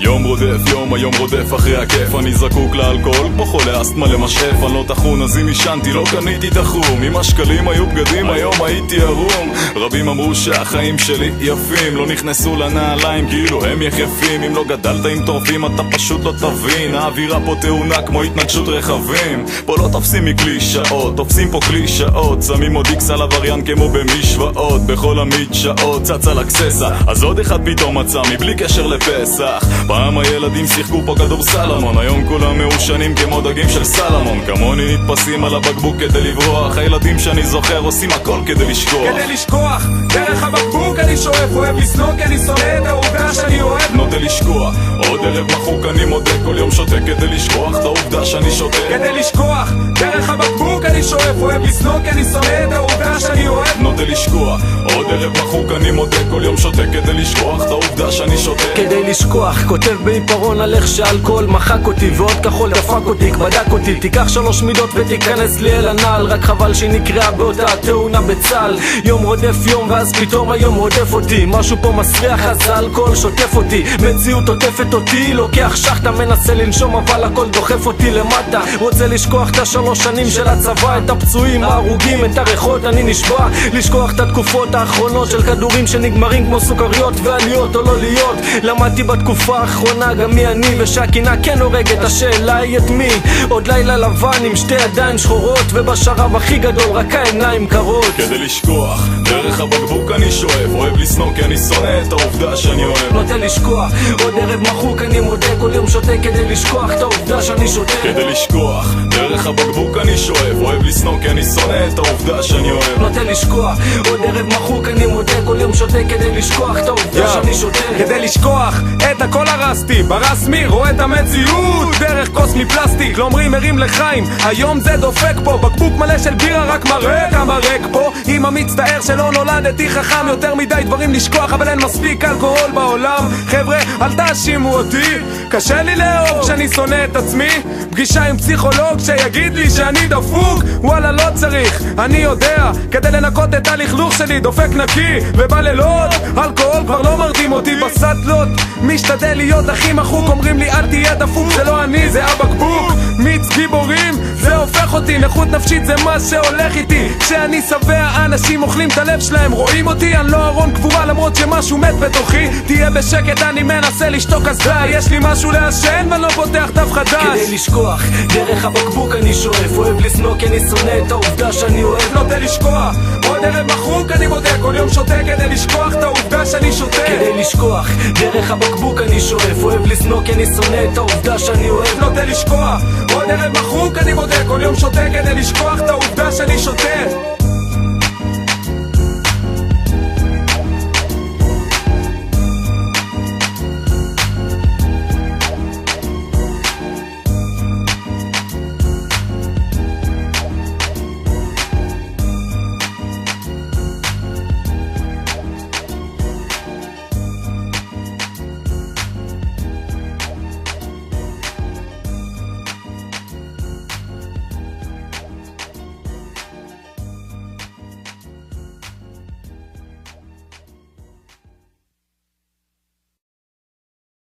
יום רודף יום, היום רודף אחרי הכיף. אני זקוק לאלכוהול כמו חולה אסתמה למשאף. אני לא תחון אז אם ישנתי לא קניתי תחום. אם השקלים היו בגדים היום הייתי ערום. רבים אמרו שהחיים שלי יפים, לא נכנסו לנעליים כאילו הם יחפים. אם לא גדלת עם טורפים אתה פשוט לא תבין. האווירה פה תאונה כמו התנגשות רכבים. פה לא תופסים מקלישאות, תופסים פה קלישאות. שמים עוד איקס על עבריין כמו במשוואות. בכל המדשאות צץ על הקססה, אז עוד אחד פתאום מצא מבלי קשר לפסח. פעם הילדים שיחקו פה כדור סלמון, היום כולם מאושנים כמו דגים של סלמון. כמוני נתפסים על הבקבוק כדי לברוח. הילדים שאני זוכר עושים הכל כדי לשכוח. כדי לשכוח, דרך הבקבוק אני שואף. אוהב לסנוק, אני שונא את העובדה שאני אוהב. נוטה לשכוח, עוד ערב מחוק אני מודה. כל יום שותה כדי לשכוח את העובדה שאני שותה. כדי לשכוח, דרך הבקבוק אני שואף. אוהב לסנוק, אני שונא את העובדה שאני אוהב. נוטה לשכוח, עוד ערב מחוק אני מודה. כל יום שותה כדי לשכוח את העובדה שאני שותה. כדי לשכוח, כותב בעיפרון על איך שאלכוהול מחק אותי ועוד כחול דפק אותי, בדק אותי. תיקח 3 מידות ותיכנס לי אל הנעל. רק חבל שהיא נקראה באותה תאונה בצל. יום רודף יום ואז פתאום היום רודף אותי. משהו פה מסריח אז האלכוהול שוטף אותי. מציאות עוטפת אותי, לוקח שחטה מנסה לנשום אבל הכל דוחף אותי למטה. רוצה לשכוח את 3 שנים של הצבא, את הפצועים, ההרוגים, את הריחות. אני נשבע לשכוח את התקופות האחרונות של כדורים שנגמרים כמו סוכריות ועליות או לא להיות. למדתי בתקופה האחרונה גם מי אני, ושהקינה כן הורגת, השאלה היא את מי. עוד לילה לבן עם 2 ידיים שחורות ובשרב הכי גדול רק העיניים קרות. כדי לשכוח, דרך הבקבוק אני שואף. אוהב לסנוק כי אני שונא את העובדה שאני אוהב. נוטה לשכוח, עוד ערב מחוק אני מודה. כל יום שותה כדי לשכוח את העובדה שאני שותה. כדי לשכוח, דרך הבקבוק אני שואף. אוהב לסנוק כי אני שונא את העובדה שאני אוהב. נוטה לשכוח, עוד ערב מחוק אני מודה. כל יום שותה כדי לשכוח את העובדה שאני שותה. כדי לשכוח, את הכל הרסתי ברסמי, רואה את המציאות דרך כוס מפלסטיק. לא אומרים מרים לחיים, היום זה דופק פה. בקבוק מלא של בירה רק מראה כמה ריק פה. אמא מצטער שלא נולדתי חכם, יותר מדי דברים לשכוח אבל אין מספיק אלכוהול בעולם. חבר'ה אל תאשימו אותי, קשה לי לאהוב כשאני שונא את עצמי. פגישה עם פסיכולוג שיגיד לי שאני דפוק, וואלה לא צריך, אני יודע. כדי לנקות את הלכלוך שלי דופק נקי, ובלילות אלכוהול כבר לא מרדים אותי. בסטלות משתדל להיות הכי מחוק, אומרים לי אל תהיה דפוק, זה לא אני זה הבקבוק. מיץ גיבורים זה הופך אותי, נכות נפשית זה מה שהולך איתי. כשאני שבע אנשים אוכלים את הלב שלהם, רואים אותי אני לא ארון קבורה למרות שמשהו מת בתוכי. תהיה בשקט אני מנסה לשתוק אז די, יש לי משהו לעשן ואני לא פותח דף חדש. כדי לשכוח, דרך הבקבוק אני שואף. אוהב לסנוק כי אני שונא את העובדה שאני אוהב. נוטה לשכוח, עוד ערב מחוק אני מודה. כל יום שותה כדי לשכוח את העובדה שאני שותה. כדי לשכוח, דרך הבקבוק אני שואף. אוהב לסנוק כי אני שונא את העובדה שאני אוהב. נוטה לשכוח, עוד ערב מחוק אני מודה. כל יום שותה כדי לשכוח את העובדה שאני שותה.